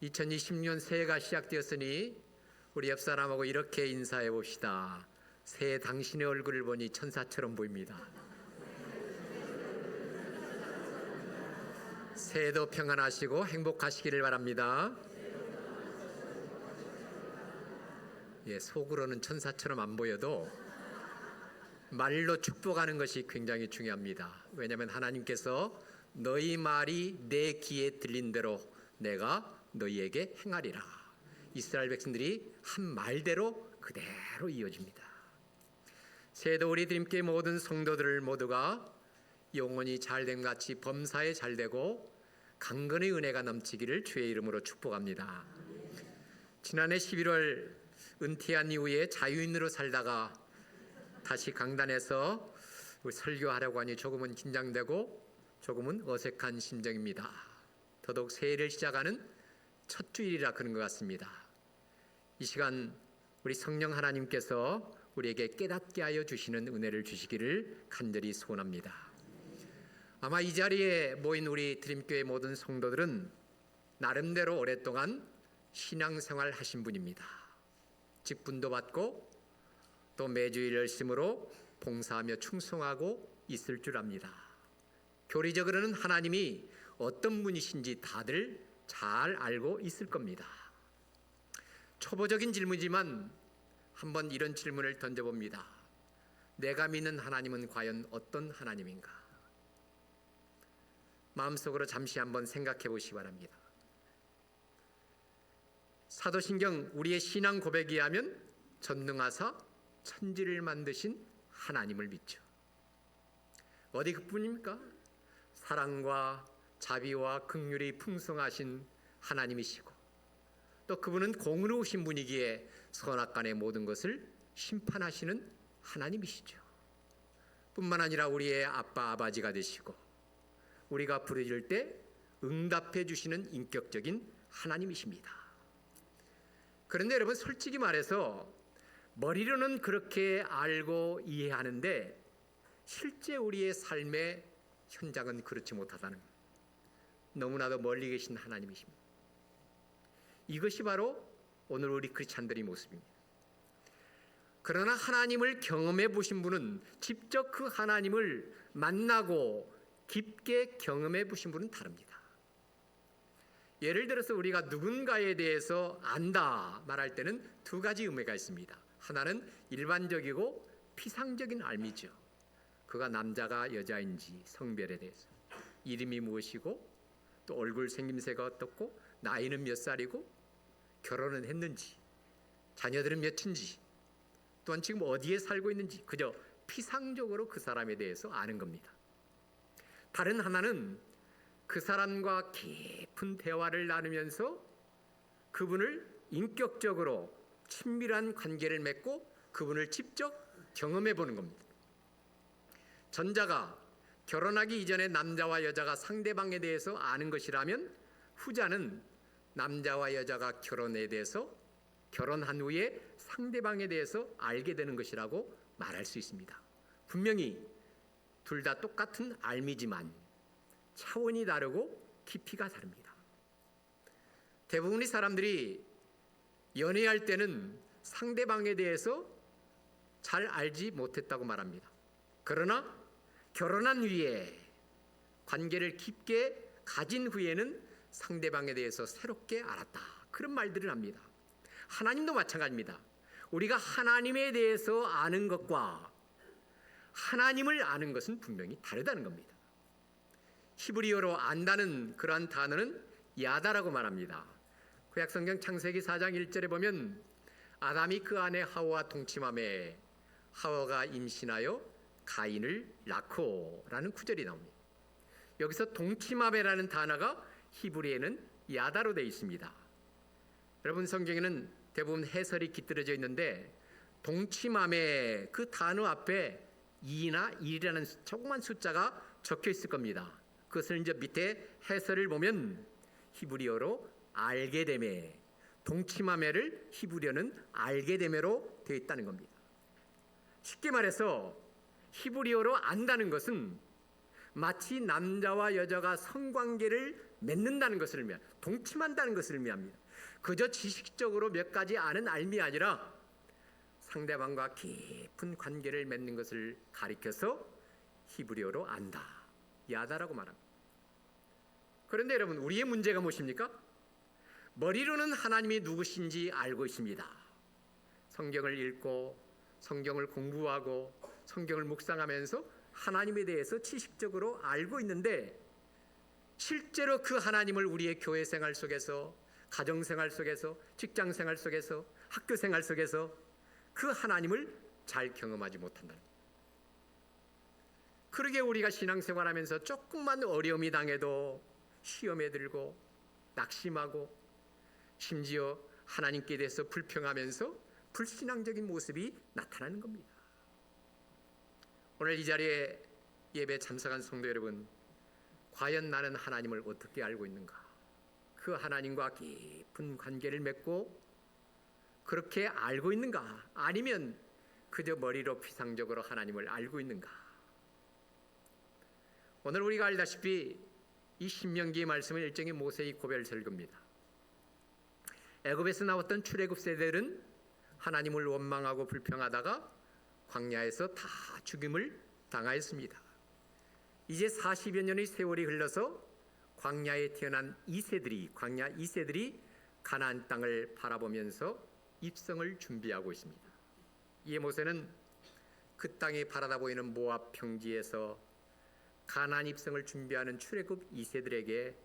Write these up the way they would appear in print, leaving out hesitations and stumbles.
2020년 새해가 시작되었으니 우리 옆 사람하고 이렇게 인사해 봅시다. 새해 당신의 얼굴을 보니 천사처럼 보입니다. 새해도 평안하시고 행복하시기를 바랍니다. 속으로는 천사처럼 안 보여도 말로 축복하는 것이 굉장히 중요합니다. 왜냐하면 하나님께서 너희 말이 내 귀에 들린 대로 내가 너희에게 행하리라. 이스라엘 백성들이 한 말대로 그대로 이어집니다. 새해도 우리 드림교회 모든 성도들 모두가 영혼이 잘됨 같이 범사에 잘되고 강건의 은혜가 넘치기를 주의 이름으로 축복합니다. 지난해 11월 은퇴한 이후에 자유인으로 살다가 다시 강단에서 설교하려고 하니 조금은 긴장되고 조금은 어색한 심정입니다. 더더욱 새해를 시작하는 첫 주일이라 그런 것 같습니다. 이 시간 우리 성령 하나님께서 우리에게 깨닫게 하여 주시는 은혜를 주시기를 간절히 소원합니다. 아마 이 자리에 모인 우리 드림교회 모든 성도들은 나름대로 오랫동안 신앙생활 하신 분입니다. 직분도 받고 또 매주일 열심으로 봉사하며 충성하고 있을 줄 압니다. 교리적으로는 하나님이 어떤 분이신지 다들 잘 알고 있을 겁니다. 초보적인 질문이지만 한번 이런 질문을 던져봅니다. 내가 믿는 하나님은 과연 어떤 하나님인가? 마음속으로 잠시 한번 생각해 보시기 바랍니다. 사도신경 우리의 신앙 고백에 하면 전능하사 천지를 만드신 하나님을 믿죠. 어디 그뿐입니까? 사랑과 자비와 긍휼이 풍성하신 하나님이시고 또 그분은 공의로우신 분이기에 선악간의 모든 것을 심판하시는 하나님이시죠. 뿐만 아니라 우리의 아빠 아버지가 되시고 우리가 부르짖을 때 응답해 주시는 인격적인 하나님이십니다. 그런데 여러분 솔직히 말해서 머리로는 그렇게 알고 이해하는데 실제 우리의 삶의 현장은 그렇지 못하다는 것. 너무나도 멀리 계신 하나님이십니다. 이것이 바로 오늘 우리 크리스찬들의 모습입니다. 그러나 하나님을 경험해 보신 분은 직접 그 하나님을 만나고 깊게 경험해 보신 분은 다릅니다. 예를 들어서 우리가 누군가에 대해서 안다 말할 때는 두 가지 의미가 있습니다. 하나는 일반적이고 피상적인 알미죠. 그가 남자가 여자인지 성별에 대해서 이름이 무엇이고 또 얼굴 생김새가 어떻고 나이는 몇 살이고 결혼은 했는지 자녀들은 몇인지 또한 지금 어디에 살고 있는지 그저 피상적으로 그 사람에 대해서 아는 겁니다. 다른 하나는 그 사람과 깊은 대화를 나누면서 그분을 인격적으로 친밀한 관계를 맺고 그분을 직접 경험해 보는 겁니다. 전자가 결혼하기 이전에 남자와 여자가 상대방에 대해서 아는 것이라면 후자는 남자와 여자가 결혼에 대해서 결혼한 후에 상대방에 대해서 알게 되는 것이라고 말할 수 있습니다. 분명히 둘 다 똑같은 알미지만 차원이 다르고 깊이가 다릅니다. 대부분의 사람들이 연애할 때는 상대방에 대해서 잘 알지 못했다고 말합니다. 그러나 결혼한 후에 관계를 깊게 가진 후에는 상대방에 대해서 새롭게 알았다. 그런 말들을 합니다. 하나님도 마찬가지입니다. 우리가 하나님에 대해서 아는 것과 하나님을 아는 것은 분명히 다르다는 겁니다. 히브리어로 안다는 그러한 단어는 야다라고 말합니다. 구약성경 창세기 4장 1절에 보면 아담이 그 아내 하와와 동침하매 하와가 임신하여 가인을 낳고 라는 구절이 나옵니다. 여기서 동침하매라는 단어가 히브리에는 야다로 되어 있습니다. 여러분 성경에는 대부분 해설이 깃들어져 있는데 동침하매 그 단어 앞에 2나 1이라는 조그만 숫자가 적혀 있을 겁니다. 그것을 이제 밑에 해설을 보면 히브리어로 알게 되매 동침하매를 히브리어는 알게 되매로 되어 있다는 겁니다. 쉽게 말해서 히브리어로 안다는 것은 마치 남자와 여자가 성관계를 맺는다는 것을 의미합니다. 동침한다는 것을 의미합니다. 그저 지식적으로 몇 가지 아는 알미 아니라 상대방과 깊은 관계를 맺는 것을 가리켜서 히브리어로 안다, 야다라고 말합니다. 그런데 여러분, 우리의 문제가 무엇입니까? 머리로는 하나님이 누구신지 알고 있습니다. 성경을 읽고 성경을 공부하고 성경을 묵상하면서 하나님에 대해서 지식적으로 알고 있는데, 실제로 그 하나님을 우리의 교회 생활 속에서, 가정 생활 속에서, 직장 생활 속에서, 학교 생활 속에서 그 하나님을 잘 경험하지 못한다. 그러게 우리가 신앙생활하면서 조금만 어려움이 당해도 시험에 들고 낙심하고 심지어 하나님께 대해서 불평하면서 불신앙적인 모습이 나타나는 겁니다. 오늘 이 자리에 예배 참석한 성도 여러분, 과연 나는 하나님을 어떻게 알고 있는가? 그 하나님과 깊은 관계를 맺고 그렇게 알고 있는가? 아니면 그저 머리로 피상적으로 하나님을 알고 있는가? 오늘 우리가 알다시피 이 신명기의 말씀은 일종의 모세의 고별설교입니다. 애굽에서 나왔던 출애굽 세대들은 하나님을 원망하고 불평하다가 광야에서 다 죽임을 당하였습니다. 이제 40여 년의 세월이 흘러서 광야에 태어난 광야 2세들이 가나안 땅을 바라보면서 입성을 준비하고 있습니다. 이에 모세는 그 땅이 바라다 보이는 모압 평지에서 가나안 입성을 준비하는 출애굽 2세들에게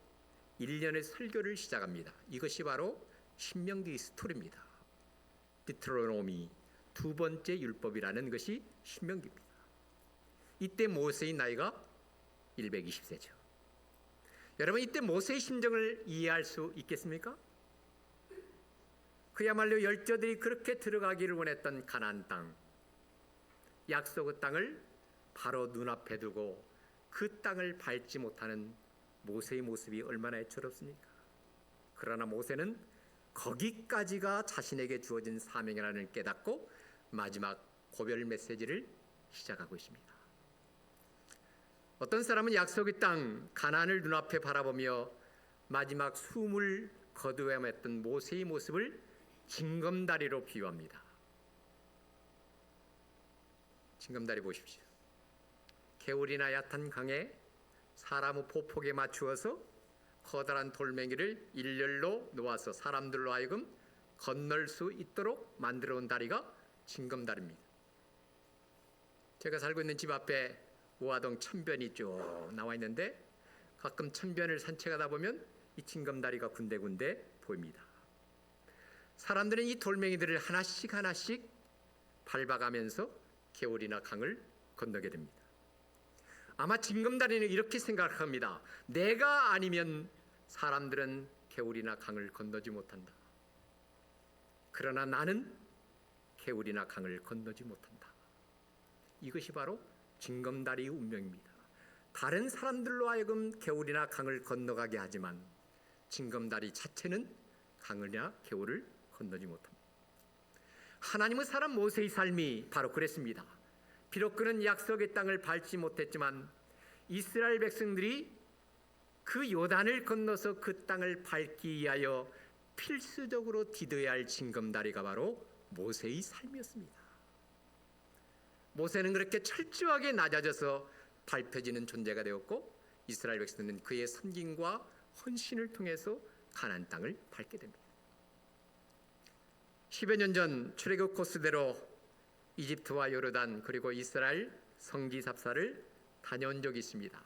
1년의 설교를 시작합니다. 이것이 바로 신명기 스토리입니다. 디트로노미, 두 번째 율법이라는 것이 신명기입니다. 이때 모세의 나이가 120세죠. 여러분, 이때 모세의 심정을 이해할 수 있겠습니까? 그야말로 열조들이 그렇게 들어가기를 원했던 가나안 땅, 약속의 땅을 바로 눈앞에 두고 그 땅을 밟지 못하는 모세의 모습이 얼마나 애처롭습니까? 그러나 모세는 거기까지가 자신에게 주어진 사명이라는 깨닫고 마지막 고별 메시지를 시작하고 있습니다. 어떤 사람은 약속의 땅 가나안을 눈앞에 바라보며 마지막 숨을 거두어야했던 모세의 모습을 징검다리로 비유합니다. 징검다리 보십시오. 개울이나 얕은 강에 사람의 보폭에 맞추어서 커다란 돌멩이를 일렬로 놓아서 사람들로 하여금 건널 수 있도록 만들어 온 다리가 징검다리입니다. 제가 살고 있는 집 앞에 우화동 천변이 쭉 나와 있는데 가끔 천변을 산책하다 보면 이 징검다리가 군데군데 보입니다. 사람들은 이 돌멩이들을 하나씩 하나씩 밟아가면서 개울이나 강을 건너게 됩니다. 아마 징검다리는 이렇게 생각합니다. 내가 아니면 사람들은 개울이나 강을 건너지 못한다. 그러나 나는 개울이나 강을 건너지 못한다. 이것이 바로 징검다리의 운명입니다. 다른 사람들로 하여금 개울이나 강을 건너가게 하지만 징검다리 자체는 강이나 개울을 건너지 못합니다. 하나님의 사람 모세의 삶이 바로 그랬습니다. 비록 그는 약속의 땅을 밟지 못했지만 이스라엘 백성들이 그 요단을 건너서 그 땅을 밟기 위하여 필수적으로 디뎌야 할 징검다리가 바로 모세의 삶이었습니다. 모세는 그렇게 철저하게 낮아져서 밟혀지는 존재가 되었고 이스라엘 백성들은 그의 섬김과 헌신을 통해서 가나안 땅을 밟게 됩니다. 10여 년 전 출애굽 코스대로 이집트와 요르단 그리고 이스라엘 성지 답사를 다녀온 적이 있습니다.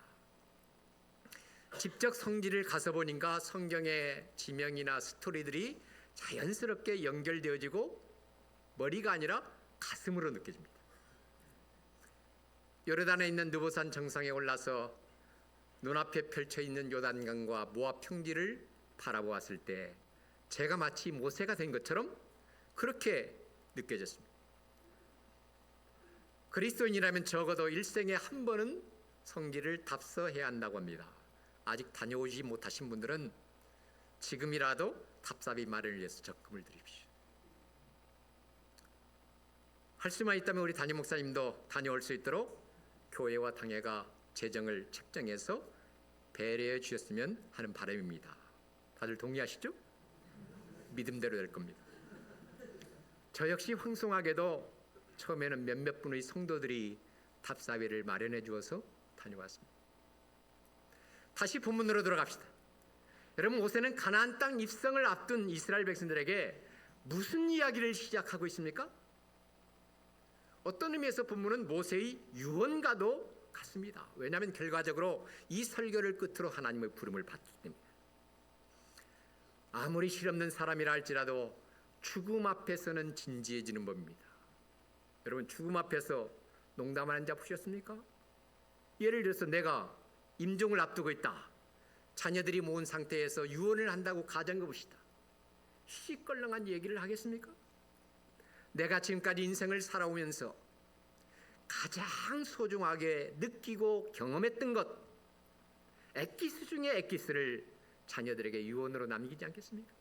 직접 성지를 가서 보니까 성경의 지명이나 스토리들이 자연스럽게 연결되어지고 머리가 아니라 가슴으로 느껴집니다. 요르단에 있는 느보산 정상에 올라서 눈앞에 펼쳐있는 요단강과 모압 평지를 바라보았을 때 제가 마치 모세가 된 것처럼 그렇게 느껴졌습니다. 그리스도인이라면 적어도 일생에 한 번은 성지를 답서해야 한다고 합니다. 아직 다녀오지 못하신 분들은 지금이라도 답사비 마련을 위해서 적금을 드립시오. 할 수만 있다면 우리 담임 목사님도 다녀올 수 있도록 교회와 당회가 재정을 책정해서 배려해 주셨으면 하는 바람입니다. 다들 동의하시죠? 믿음대로 될 겁니다. 저 역시 황송하게도 처음에는 몇몇 분의 성도들이 답사회를 마련해 주어서 다녀왔습니다. 다시 본문으로 돌아갑시다. 여러분, 모세는 가나안 땅 입성을 앞둔 이스라엘 백성들에게 무슨 이야기를 시작하고 있습니까? 어떤 의미에서 본문은 모세의 유언과도 같습니다. 왜냐하면 결과적으로 이 설교를 끝으로 하나님의 부름을 받기 때문에. 아무리 실없는 사람이라 할지라도 죽음 앞에서는 진지해지는 법입니다. 여러분, 죽음 앞에서 농담하는 자 보셨습니까? 예를 들어서 내가 임종을 앞두고 있다. 자녀들이 모은 상태에서 유언을 한다고 가정해 봅시다. 시껄렁한 얘기를 하겠습니까? 내가 지금까지 인생을 살아오면서 가장 소중하게 느끼고 경험했던 것, 엑기스 중에 엑기스를 자녀들에게 유언으로 남기지 않겠습니까?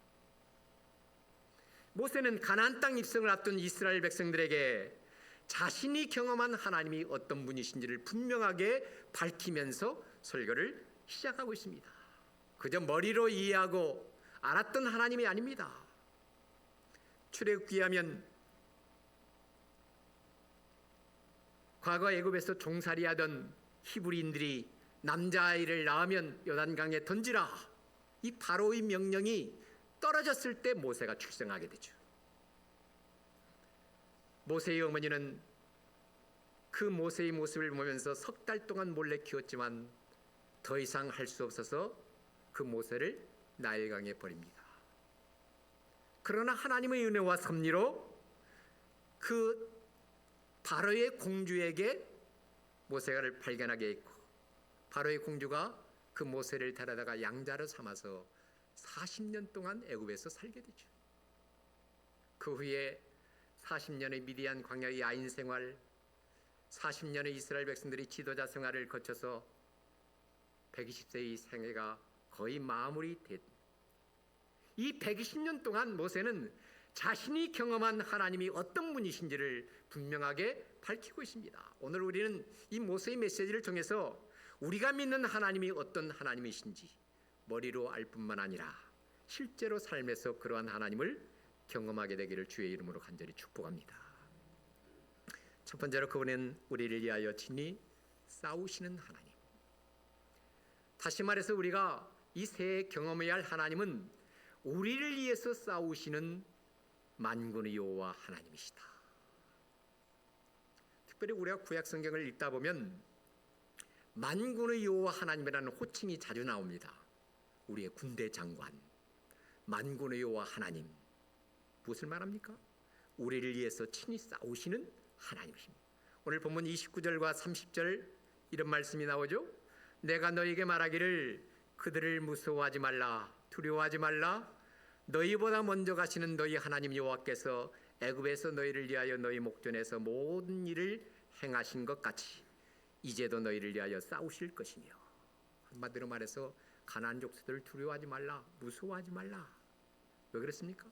모세는 가나안 땅 입성을 앞둔 이스라엘 백성들에게 자신이 경험한 하나님이 어떤 분이신지를 분명하게 밝히면서 설교를 시작하고 있습니다. 그저 머리로 이해하고 알았던 하나님이 아닙니다. 출애굽기하면 과거 애굽에서 종살이하던 히브리인들이 남자아이를 낳으면 요단강에 던지라, 이 바로의 명령이 떨어졌을 때 모세가 출생하게 되죠. 모세의 어머니는 그 모세의 모습을 보면서 석 달 동안 몰래 키웠지만 더 이상 할 수 없어서 그 모세를 나일강에 버립니다. 그러나 하나님의 은혜와 섭리로 그 바로의 공주에게 모세를 발견하게 했고, 바로의 공주가 그 모세를 데려다가 양자로 삼아서 40년 동안 애굽에서 살게 되죠. 그 후에 40년의 미디안 광야의 야인 생활, 40년의 이스라엘 백성들이 지도자 생활을 거쳐서 120세의 생애가 거의 마무리됐. 이 120년 동안 모세는 자신이 경험한 하나님이 어떤 분이신지를 분명하게 밝히고 있습니다. 오늘 우리는 이 모세의 메시지를 통해서 우리가 믿는 하나님이 어떤 하나님이신지 머리로 알 뿐만 아니라 실제로 삶에서 그러한 하나님을 경험하게 되기를 주의 이름으로 간절히 축복합니다. 첫 번째로, 그분은 우리를 위하여 친히 싸우시는 하나님. 다시 말해서 우리가 이 새해 경험해야 할 하나님은 우리를 위해서 싸우시는 만군의 여호와 하나님이시다. 특별히 우리가 구약 성경을 읽다 보면 만군의 여호와 하나님이라는 호칭이 자주 나옵니다. 우리의 군대 장관, 만군의 여호와 하나님. 무엇을 말합니까? 우리를 위해서 친히 싸우시는 하나님이십니다. 오늘 본문 29절과 30절 이런 말씀이 나오죠. 내가 너에게 말하기를 그들을 무서워하지 말라, 두려워하지 말라. 너희보다 먼저 가시는 너희 하나님 여호와께서 애굽에서 너희를 위하여 너희 목전에서 모든 일을 행하신 것 같이 이제도 너희를 위하여 싸우실 것이며. 한마디로 말해서 가나안 족속들을 두려워하지 말라, 무서워하지 말라. 왜 그랬습니까?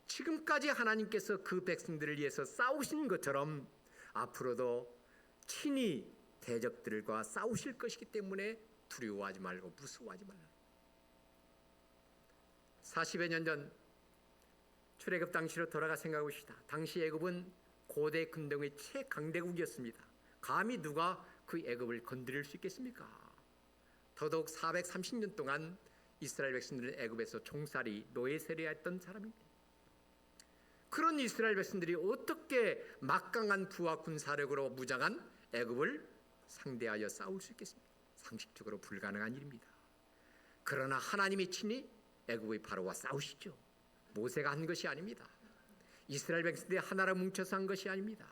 지금까지 하나님께서 그 백성들을 위해서 싸우신 것처럼 앞으로도 친히 대적들과 싸우실 것이기 때문에 두려워하지 말고 무서워하지 말라. 40여 년 전 출애굽 당시로 돌아가 생각해 봅시다. 당시 애굽은 고대 근동의 최강대국이었습니다. 감히 누가 그 애굽을 건드릴 수 있겠습니까? 더더욱 430년 동안 이스라엘 백성들은 애굽에서 종살이 노예세례했던 사람입니다. 그런 이스라엘 백성들이 어떻게 막강한 부와 군사력으로 무장한 애굽을 상대하여 싸울 수 있겠습니까? 상식적으로 불가능한 일입니다. 그러나 하나님이 친히 애굽의 바로와 싸우시죠. 모세가 한 것이 아닙니다. 이스라엘 백성들이 하나로 뭉쳐서 한 것이 아닙니다.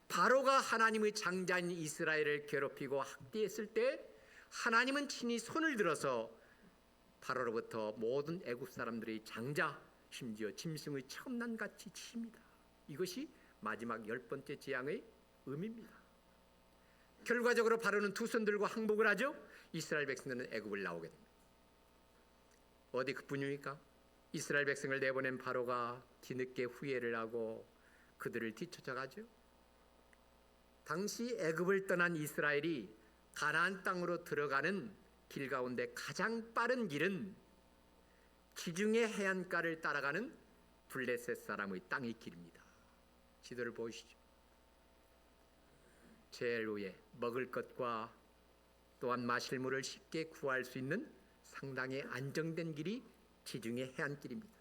바로가 하나님의 장자인 이스라엘을 괴롭히고 학대했을 때 하나님은 친히 손을 들어서 바로로부터 모든 애굽 사람들의 장자, 심지어 짐승의 첨단같이 치십니다. 이것이 마지막 10번째 재앙의 의미입니다. 결과적으로 바로는 두 손 들고 항복을 하죠. 이스라엘 백성들은 애굽을 나오게 됩니다. 어디 그뿐입니까? 이스라엘 백성을 내보낸 바로가 뒤늦게 후회를 하고 그들을 뒤쫓아가죠. 당시 애굽을 떠난 이스라엘이 가나안 땅으로 들어가는 길 가운데 가장 빠른 길은 지중해 해안가를 따라가는 블레셋 사람의 땅의 길입니다. 지도를 보시죠. 제일 위에 먹을 것과 또한 마실 물을 쉽게 구할 수 있는 상당히 안정된 길이 지중해 해안길입니다.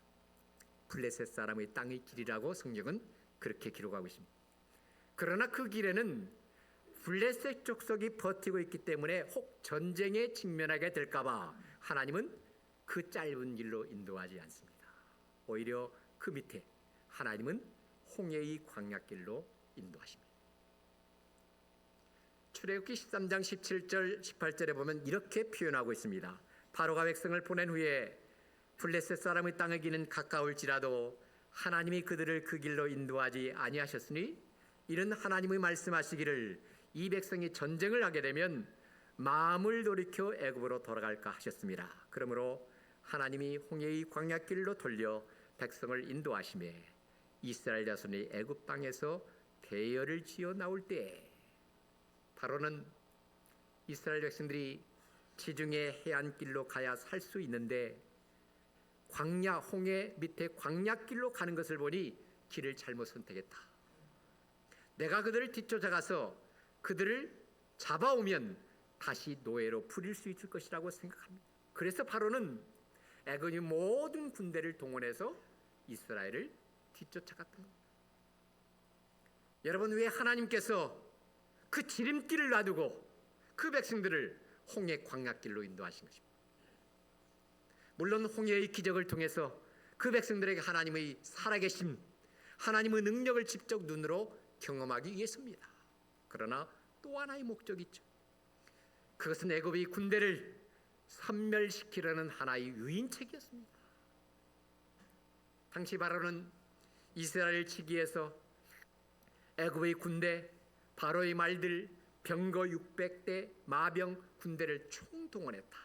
블레셋 사람의 땅의 길이라고 성경은 그렇게 기록하고 있습니다. 그러나 그 길에는 블레셋 족속이 버티고 있기 때문에 혹 전쟁에 직면하게 될까봐 하나님은 그 짧은 길로 인도하지 않습니다. 오히려 그 밑에 하나님은 홍해의 광야길로 인도하십니다. 출애굽기 13장 17절 18절에 보면 이렇게 표현하고 있습니다. 바로가 백성을 보낸 후에 블레셋 사람의 땅의 길은 가까울지라도 하나님이 그들을 그 길로 인도하지 아니하셨으니 이는 하나님의 말씀하시기를 이 백성이 전쟁을 하게 되면 마음을 돌이켜 애굽으로 돌아갈까 하셨습니다. 그러므로 하나님이 홍해의 광야길로 돌려 백성을 인도하시매 이스라엘 자손이 애굽 땅에서 대열을 지어 나올 때 바로는 이스라엘 백성들이 지중해 해안길로 가야 살 수 있는데 광야 홍해 밑에 광야길로 가는 것을 보니 길을 잘못 선택했다. 내가 그들을 뒤쫓아가서 그들을 잡아오면 다시 노예로 부릴 수 있을 것이라고 생각합니다. 그래서 바로는 애굽의 모든 군대를 동원해서 이스라엘을 뒤쫓아갔던 겁니다. 여러분, 왜 하나님께서 그 지름길을 놔두고 그 백성들을 홍해 광야길로 인도하신 것입니다. 물론 홍해의 기적을 통해서 그 백성들에게 하나님의 살아계심, 하나님의 능력을 직접 눈으로 경험하기 위해서입니다. 그러나 또 하나의 목적이 있죠. 그것은 애굽의 군대를 섬멸시키려는 하나의 유인책이었습니다. 당시 바로는 이스라엘 치기에서 애굽의 군대, 바로의 말들, 병거 600대, 마병 군대를 총동원했다.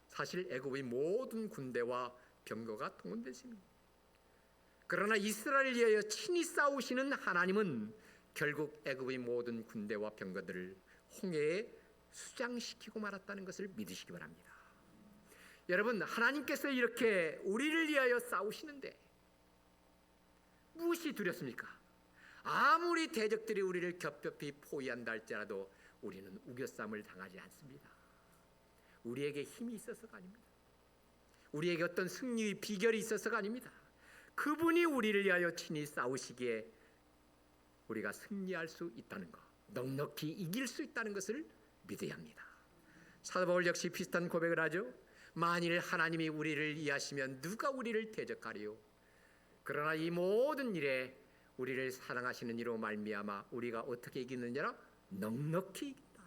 사실 애굽의 모든 군대와 병거가 동원됐습니다. 그러나 이스라엘을 위하여 친히 싸우시는 하나님은 결국 애굽의 모든 군대와 병거들을 홍해에 수장시키고 말았다는 것을 믿으시기 바랍니다. 여러분, 하나님께서 이렇게 우리를 위하여 싸우시는데 무엇이 두렵습니까? 아무리 대적들이 우리를 겹겹이 포위한다 할지라도 우리는 우겨쌈을 당하지 않습니다. 우리에게 힘이 있어서가 아닙니다. 우리에게 어떤 승리의 비결이 있어서가 아닙니다. 그분이 우리를 위하여 친히 싸우시기에 우리가 승리할 수 있다는 것, 넉넉히 이길 수 있다는 것을 믿어야 합니다. 사도 바울 역시 비슷한 고백을 하죠. 만일 하나님이 우리를 위하시면 누가 우리를 대적하리요? 그러나 이 모든 일에 우리를 사랑하시는 이로 말미암아 우리가 어떻게 이기느냐라? 넉넉히 이긴다.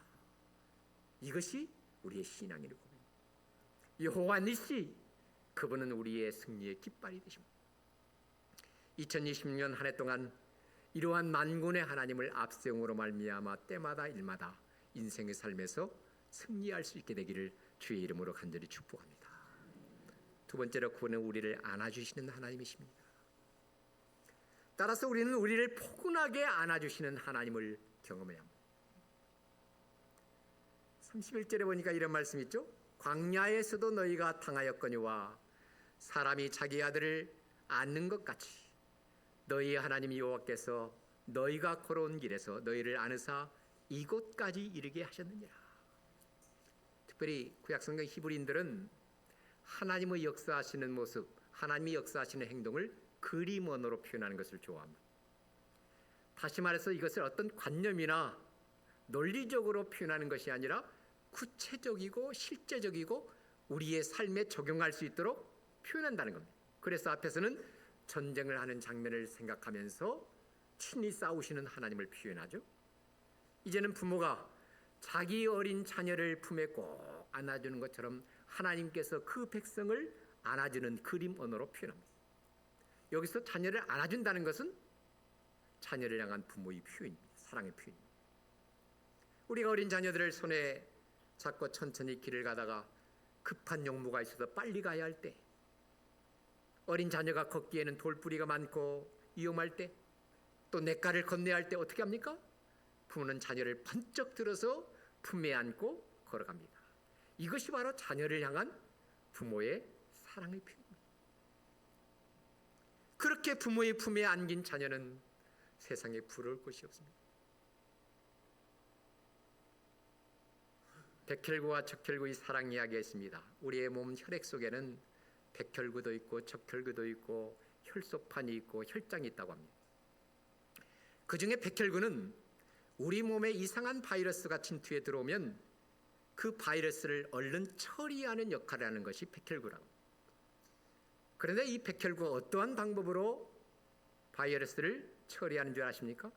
이것이 우리의 신앙의 고백입니다. 여호와 니시, 그분은 우리의 승리의 깃발이 되십니다. 2020년 한 해 동안 이러한 만군의 하나님을 앞세움으로 말미암아 때마다 일마다 인생의 삶에서 승리할 수 있게 되기를 주의 이름으로 간절히 축복합니다. 두 번째로 그분은 우리를 안아주시는 하나님이십니다. 따라서 우리는 우리를 포근하게 안아주시는 하나님을 경험해야 합니다. 31절에 보니까 이런 말씀이 있죠. 광야에서도 너희가 당하였거니와 사람이 자기 아들을 안는 것 같이 너희 하나님 여호와께서 너희가 걸어온 길에서 너희를 안으사 이곳까지 이르게 하셨느니라. 특별히 구약성경 히브리인들은 하나님의 역사하시는 모습, 하나님이 역사하시는 행동을 그림 언어로 표현하는 것을 좋아합니다. 다시 말해서 이것을 어떤 관념이나 논리적으로 표현하는 것이 아니라 구체적이고 실제적이고 우리의 삶에 적용할 수 있도록 표현한다는 겁니다. 그래서 앞에서는 전쟁을 하는 장면을 생각하면서 친히 싸우시는 하나님을 표현하죠. 이제는 부모가 자기 어린 자녀를 품에 꼭 안아주는 것처럼 하나님께서 그 백성을 안아주는 그림 언어로 표현합니다. 여기서 자녀를 안아준다는 것은 자녀를 향한 부모의 표현입니다. 사랑의 표현입니다. 우리가 어린 자녀들을 손에 잡고 천천히 길을 가다가 급한 용무가 있어서 빨리 가야 할 때, 어린 자녀가 걷기에는 돌뿌리가 많고 위험할 때, 또 냇가를 건너야 할 때 어떻게 합니까? 부모는 자녀를 번쩍 들어서 품에 안고 걸어갑니다. 이것이 바로 자녀를 향한 부모의 사랑의 표현입니다. 그렇게 부모의 품에 안긴 자녀는 세상에 부러울 것이 없습니다. 백혈구와 적혈구의 사랑 이야기가 있습니다. 우리의 몸 혈액 속에는 백혈구도 있고 적혈구도 있고 혈소판이 있고 혈장이 있다고 합니다. 그 중에 백혈구는 우리 몸에 이상한 바이러스가 침투해 들어오면 그 바이러스를 얼른 처리하는 역할을 하는 것이 백혈구라고. 그런데 이 백혈구가 어떠한 방법으로 바이러스를 처리하는 줄 아십니까?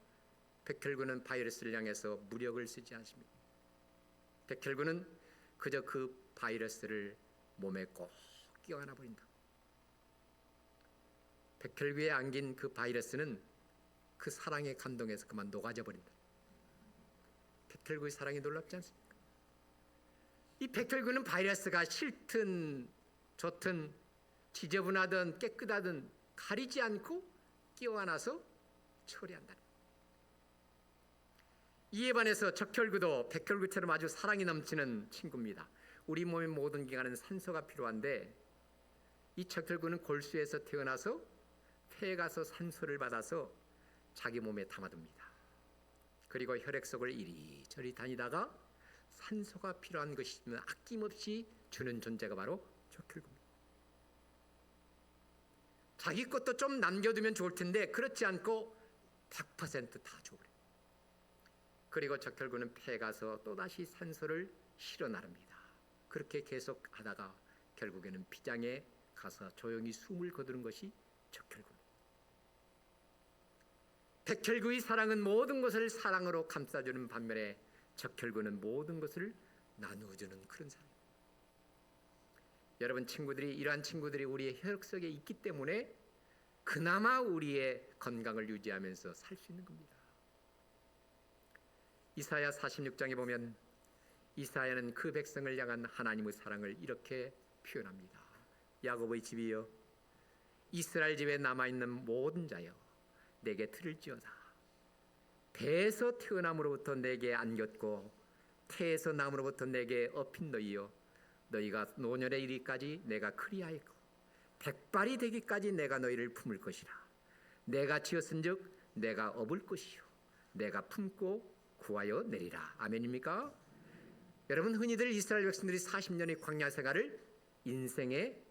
백혈구는 바이러스를 향해서 무력을 쓰지 않습니다. 백혈구는 그저 그 바이러스를 몸에 꼭 끼워안아 버린다. 백혈구에 안긴 그 바이러스는 그 사랑에 감동해서 그만 녹아져 버린다. 백혈구의 사랑이 놀랍지 않습니까? 이 백혈구는 바이러스가 싫든 좋든 지저분하든 깨끗하든 가리지 않고 끼워안아서 처리한다. 이에 반해서 적혈구도 백혈구처럼 아주 사랑이 넘치는 친구입니다. 우리 몸의 모든 기관은 산소가 필요한데 이 적혈구는 골수에서 태어나서 폐에 가서 산소를 받아서 자기 몸에 담아둡니다. 그리고 혈액 속을 이리저리 다니다가 산소가 필요한 것이 있으면 아낌없이 주는 존재가 바로 적혈구입니다. 자기 것도 좀 남겨두면 좋을 텐데 그렇지 않고 100%다 줘버려요. 그리고 적혈구는 폐에 가서 또다시 산소를 실어 나릅니다. 그렇게 계속 하다가 결국에는 비장에 가서 조용히 숨을 거두는 것이 적혈구입니다. 백혈구의 사랑은 모든 것을 사랑으로 감싸주는 반면에 적혈구는 모든 것을 나누어주는 그런 사랑입니다. 여러분, 이러한 친구들이 우리의 혈액 속에 있기 때문에 그나마 우리의 건강을 유지하면서 살 수 있는 겁니다. 이사야 46장에 보면 이사야는 그 백성을 향한 하나님의 사랑을 이렇게 표현합니다. 야곱의 집이여, 이스라엘 집에 남아있는 모든 자여, 내게 들을지어다. 배에서 태어남으로부터 내게 안겼고 태에서 남으로부터 내게 업힌 너희여, 너희가 노년에 이르기까지 내가 그리하였고 백발이 되기까지 내가 너희를 품을 것이라. 내가 지었은즉 내가 업을 것이요 내가 품고 구하여 내리라. 아멘입니까? 여러분, 흔히들 이스라엘 백성들이 40년의 광야 생활을 인생의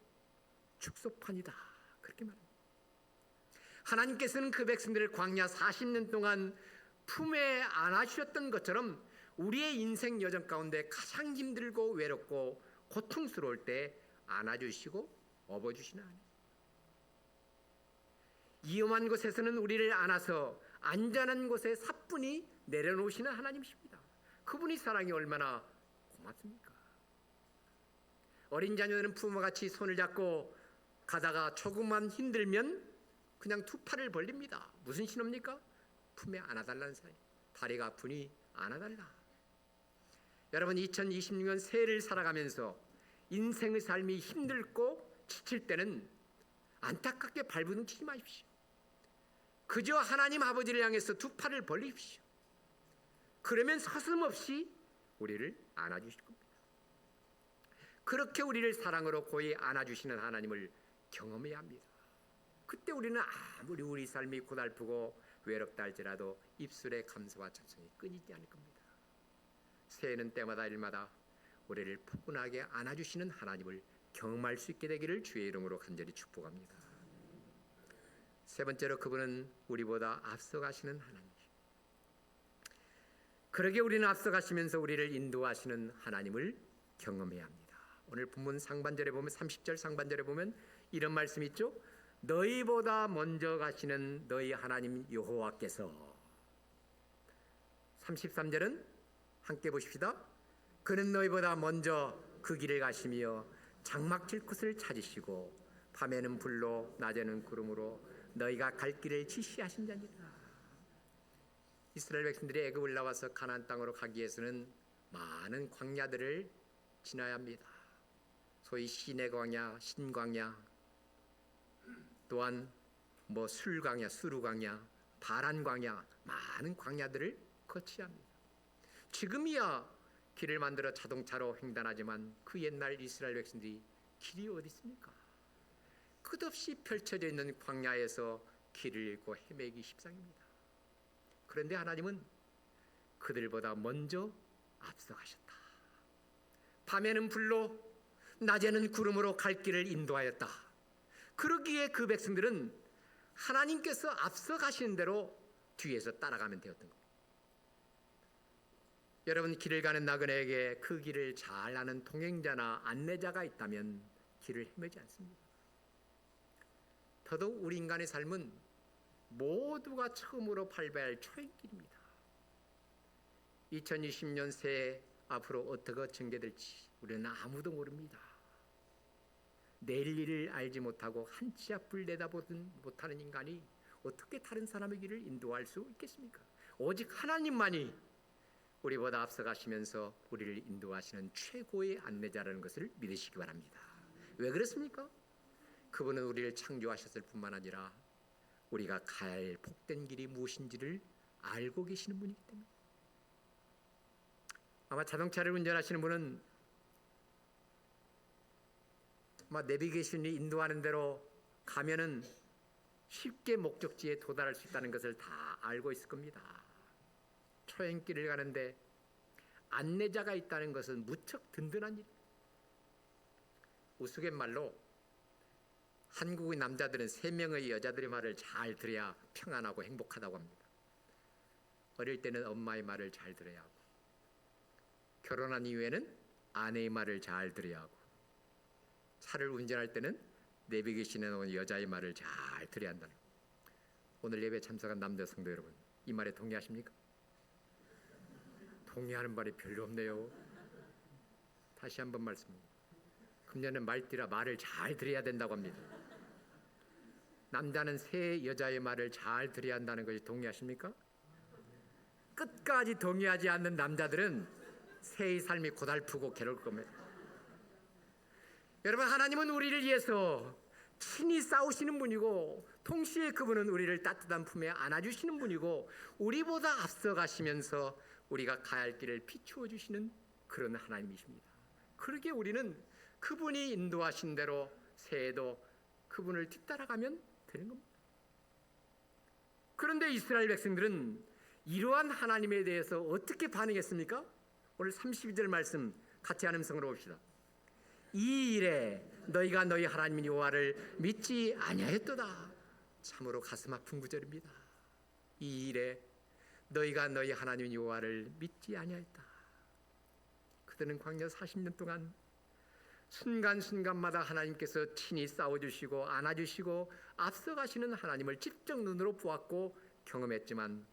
축소판이다 그렇게 말합니다. 하나님께서는 그 백성들을 광야 40년 동안 품에 안아주셨던 것처럼 우리의 인생 여정 가운데 가장 힘들고 외롭고 고통스러울 때 안아주시고 업어주시는 하나님. 위험한 곳에서는 우리를 안아서 안전한 곳에 사뿐히 내려놓으시는 하나님이십니다. 그분이 사랑이 얼마나 고맙습니까? 어린 자녀들은 부모같이 손을 잡고 가다가 조금만 힘들면 그냥 두 팔을 벌립니다. 무슨 신호입니까? 품에 안아달라는 사이. 다리가 아프니 안아달라. 여러분, 2026년 새해를 살아가면서 인생의 삶이 힘들고 지칠 때는 안타깝게 발버둥 치지 마십시오. 그저 하나님 아버지를 향해서 두 팔을 벌리십시오. 그러면 서슴없이 우리를 안아주실 겁니다. 그렇게 우리를 사랑으로 고이 안아주시는 하나님을 경험해야 합니다. 그때 우리는 아무리 우리 삶이 고달프고 외롭다 할지라도 입술에 감사와 찬송이 끊이지 않을 겁니다. 새해는 때마다 일마다 우리를 포근하게 안아주시는 하나님을 경험할 수 있게 되기를 주의 이름으로 간절히 축복합니다. 세 번째로, 그분은 우리보다 앞서가시는 하나님이십니다. 그러게 우리는 앞서가시면서 우리를 인도하시는 하나님을 경험해야 합니다. 오늘 본문 상반절에 보면, 30절 상반절에 보면 이런 말씀이 있죠. 너희보다 먼저 가시는 너희 하나님 여호와께서. 33절은 함께 보십시다. 그는 너희보다 먼저 그 길을 가시며 장막칠 곳을 찾으시고 밤에는 불로 낮에는 구름으로 너희가 갈 길을 지시하신 자니라. 이스라엘 백성들이 애굽을 나와서 가나안 땅으로 가기 위해서는 많은 광야들을 지나야 합니다. 소위 시내 광야, 신광야, 또한 술광야, 수루광야, 바란 광야, 많은 광야들을 거쳐야 합니다. 지금이야 길을 만들어 자동차로 횡단하지만 그 옛날 이스라엘 백성들이 길이 어디 있습니까? 끝없이 펼쳐져 있는 광야에서 길을 잃고 헤매기 십상입니다. 그런데 하나님은 그들보다 먼저 앞서가셨다. 밤에는 불로 낮에는 구름으로 갈 길을 인도하였다. 그러기에 그 백성들은 하나님께서 앞서가시는 대로 뒤에서 따라가면 되었던 겁니다. 여러분, 길을 가는 나그네에게 그 길을 잘 아는 동행자나 안내자가 있다면 길을 헤매지 않습니다. 더더욱 우리 인간의 삶은 모두가 처음으로 밟아야 할 초행길입니다. 2020년 새해 앞으로 어떻게 전개될지 우리는 아무도 모릅니다. 내일 일을 알지 못하고 한 치 앞을 내다보지 못하는 인간이 어떻게 다른 사람의 길을 인도할 수 있겠습니까? 오직 하나님만이 우리보다 앞서가시면서 우리를 인도하시는 최고의 안내자라는 것을 믿으시기 바랍니다. 왜 그렇습니까? 그분은 우리를 창조하셨을 뿐만 아니라 우리가 갈 복된 길이 무엇인지를 알고 계시는 분이기 때문에. 아마 자동차를 운전하시는 분은 아마 내비게이션이 인도하는 대로 가면은 쉽게 목적지에 도달할 수 있다는 것을 다 알고 있을 겁니다. 초행길을 가는데 안내자가 있다는 것은 무척 든든한 일입니다. 우스갯말로 한국의 남자들은 3명의 여자들의 말을 잘 들어야 평안하고 행복하다고 합니다. 어릴 때는 엄마의 말을 잘 들어야 하고, 결혼한 이후에는 아내의 말을 잘 들어야 하고, 차를 운전할 때는 내비게이션에 나온 여자의 말을 잘 들어야 한다는 겁니다. 오늘 예배 참석한 남자 성도 여러분, 이 말에 동의하십니까? 동의하는 말이 별로 없네요. 다시 한번 말씀드립니다. 금년은 말띠라 말을 잘 들어야 된다고 합니다. 남자는 새 여자의 말을 잘 들어야 한다는 것이 동의하십니까? 끝까지 동의하지 않는 남자들은 새의 삶이 고달프고 괴로울 겁니다. 여러분, 하나님은 우리를 위해서 친히 싸우시는 분이고, 동시에 그분은 우리를 따뜻한 품에 안아주시는 분이고, 우리보다 앞서가시면서 우리가 가야 할 길을 비추어 주시는 그런 하나님이십니다. 그러기에 우리는 그분이 인도하신 대로 새해도 그분을 뒤따라가면 되는 겁니다. 그런데 이스라엘 백성들은 이러한 하나님에 대해서 어떻게 반응했습니까? 오늘 32절 말씀 같이 한 음성으로 봅시다. 이 일에 너희가 너희 하나님 여호와를 믿지 아니하였도다. 참으로 가슴 아픈 구절입니다. 이 일에 너희가 너희 하나님 여호와를 믿지 아니하였다. 그들은 광야 40년 동안 순간순간마다 하나님께서 친히 싸워주시고 안아주시고 앞서가시는 하나님을 직접 눈으로 보았고 경험했지만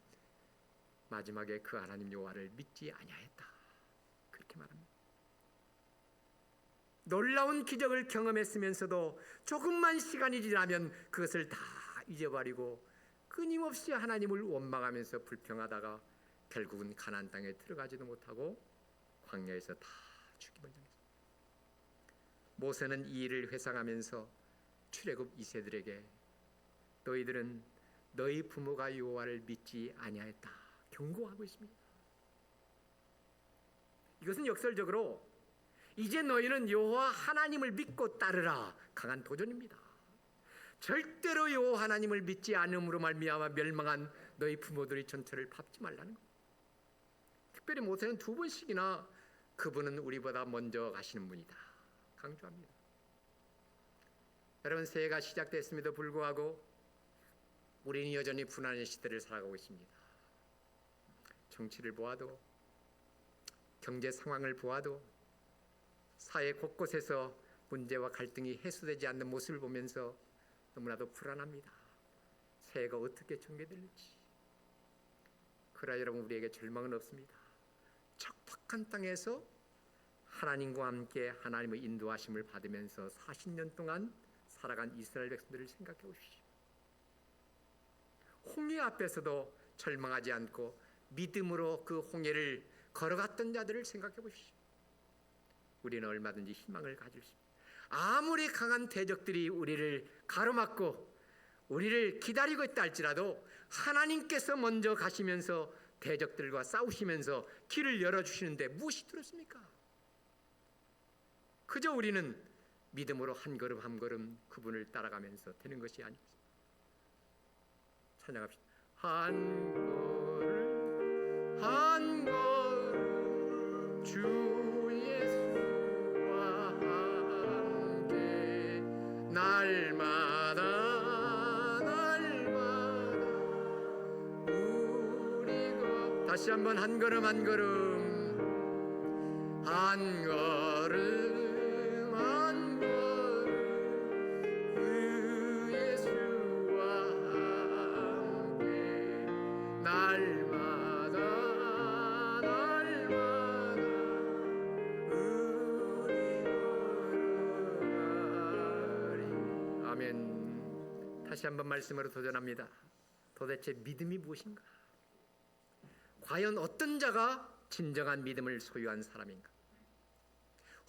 마지막에 그 하나님 여호와를 믿지 아니하였다. 그렇게 말합니다. 놀라운 기적을 경험했으면서도 조금만 시간이 지나면 그것을 다 잊어버리고 끊임없이 하나님을 원망하면서 불평하다가 결국은 가나안 땅에 들어가지도 못하고 광야에서 다 죽임을 당했습니다. 모세는 이 일을 회상하면서 출애굽 2세들에게 너희들은 너희 부모가 여호와를 믿지 아니하였다 경고하고 있습니다. 이것은 역설적으로 이제 너희는 여호와 하나님을 믿고 따르라 강한 도전입니다. 절대로 여호와 하나님을 믿지 않음으로 말미암아 멸망한 너희 부모들의 전처를 밟지 말라는 것. 특별히 모세는 2번씩이나 그분은 우리보다 먼저 가시는 분이다 강조합니다. 여러분, 새해가 시작됐음에도 불구하고 우리는 여전히 불안한 시대를 살아가고 있습니다. 정치를 보아도, 경제 상황을 보아도, 사회 곳곳에서 문제와 갈등이 해소되지 않는 모습을 보면서 너무나도 불안합니다. 새해가 어떻게 전개될지. 그러나 여러분, 우리에게 절망은 없습니다. 척박한 땅에서 하나님과 함께 하나님의 인도하심을 받으면서 40년 동안 살아간 이스라엘 백성들을 생각해 보십시오. 홍해 앞에서도 절망하지 않고 믿음으로 그 홍해를 걸어갔던 자들을 생각해 보십시오. 우리는 얼마든지 희망을 가질 수 있습니다. 아무리 강한 대적들이 우리를 가로막고 우리를 기다리고 있다 할지라도 하나님께서 먼저 가시면서 대적들과 싸우시면서 길을 열어주시는데 무엇이 들었습니까? 그저 우리는 믿음으로 한 걸음 한 걸음 그분을 따라가면서 되는 것이 아니겠습니까? 찬양합시다. 한 걸음 한 걸음 주 예수와 함께 날마다 우리가 다시 한번 한 걸음 한 걸음 한 걸음 한 걸음 그 예수와 함께 날마다 우리 걸어가리. 아멘. 다시 한번 말씀으로 도전합니다. 도대체 믿음이 무엇인가? 과연 어떤 자가 진정한 믿음을 소유한 사람인가?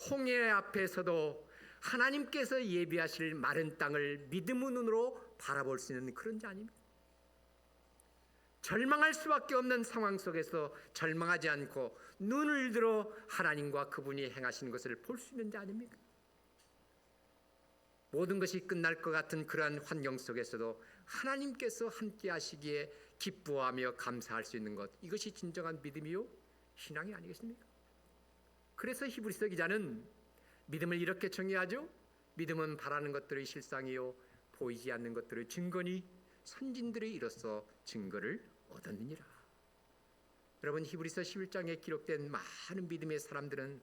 홍해 앞에서도 하나님께서 예비하실 마른 땅을 믿음의 눈으로 바라볼 수 있는 그런 자 아닙니까? 절망할 수밖에 없는 상황 속에서 절망하지 않고 눈을 들어 하나님과 그분이 행하시는 것을 볼 수 있는 자 아닙니까? 모든 것이 끝날 것 같은 그러한 환경 속에서도 하나님께서 함께 하시기에 기뻐하며 감사할 수 있는 것, 이것이 진정한 믿음이요 신앙이 아니겠습니까? 그래서 히브리서 기자는 믿음을 이렇게 정의하죠. 믿음은 바라는 것들의 실상이요 보이지 않는 것들의 증거니 선진들의 이로써 증거를 얻었느니라. 여러분, 히브리서 11장에 기록된 많은 믿음의 사람들은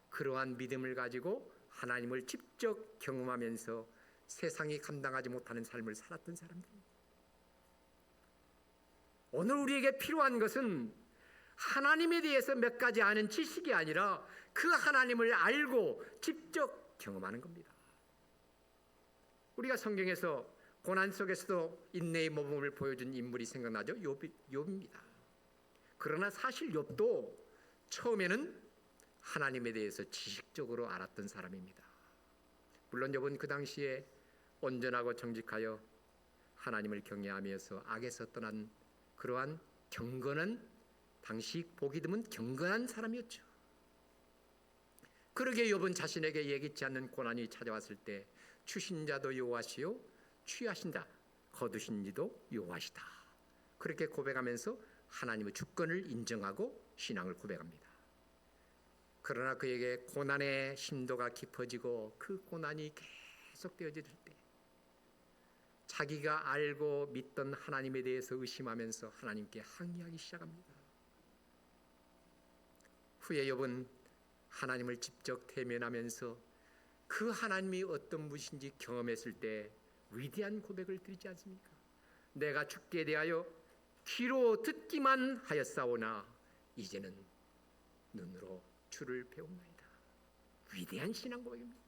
그러한 믿음을 가지고 하나님을 직접 경험하면서 세상이 감당하지 못하는 삶을 살았던 사람들입니다. 오늘 우리에게 필요한 것은 하나님에 대해서 몇 가지 아는 지식이 아니라 그 하나님을 알고 직접 경험하는 겁니다. 우리가 성경에서 고난 속에서도 인내의 모범을 보여준 인물이 생각나죠. 욥입니다. 그러나 사실 욥도 처음에는 하나님에 대해서 지식적으로 알았던 사람입니다. 물론 욥은 그 당시에 온전하고 정직하여 하나님을 경외하면서 악에서 떠난 그러한 경건한, 당시 보기 드문 경건한 사람이었죠. 그러게 욥은 자신에게 예기치 않는 고난이 찾아왔을 때 주신 자도 여호와시요 취하신 자 거두신 이도 여호와시다, 그렇게 고백하면서 하나님의 주권을 인정하고 신앙을 고백합니다. 그러나 그에게 고난의 심도가 깊어지고 그 고난이 계속되어질 때 자기가 알고 믿던 하나님에 대해서 의심하면서 하나님께 항의하기 시작합니다. 후에 욥은 하나님을 직접 대면하면서 그 하나님이 어떤 분이신지 경험했을 때 위대한 고백을 드리지 않습니까? 내가 주께 대하여 귀로 듣기만 하였사오나 이제는 눈으로 주를 배웁나이다. 위대한 신앙 고백입니다.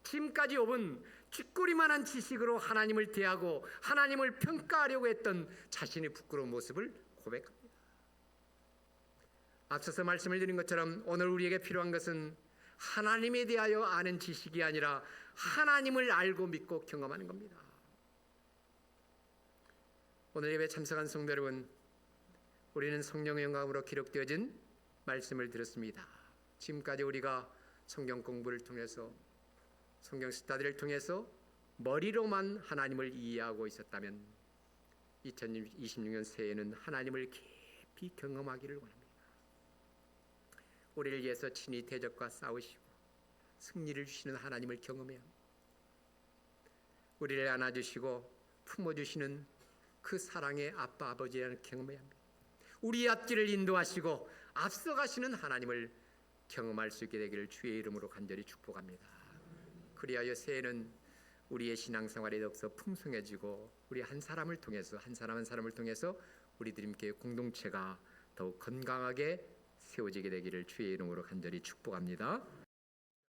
지금까지 욥은 쥐꼬리만한 지식으로 하나님을 대하고 하나님을 평가하려고 했던 자신의 부끄러운 모습을 고백합니다. 앞서서 말씀을 드린 것처럼 오늘 우리에게 필요한 것은 하나님에 대하여 아는 지식이 아니라 하나님을 알고 믿고 경험하는 겁니다. 오늘 예배 참석한 성도 여러분, 우리는 성령의 영감으로 기록되어진 말씀을 들었습니다. 지금까지 우리가 성경 공부를 통해서, 성경 스터디를 통해서 머리로만 하나님을 이해하고 있었다면 2026년 새해에는 하나님을 깊이 경험하기를 원합니다. 우리를 위해서 친히 대적과 싸우시고 승리를 주시는 하나님을 경험해야 합니다. 우리를 안아주시고 품어주시는 그 사랑의 아빠 아버지라는 경험해야 합니다. 우리의 앞길을 인도하시고 앞서가시는 하나님을 경험할 수 있게 되기를 주의 이름으로 간절히 축복합니다. 그리하여 새해는 우리의 신앙생활에 더욱더 풍성해지고 우리 한 사람을 통해서, 한 사람 한 사람을 통해서 우리 드림교회 공동체가 더욱 건강하게 세워지게 되기를 주의 이름으로 간절히 축복합니다.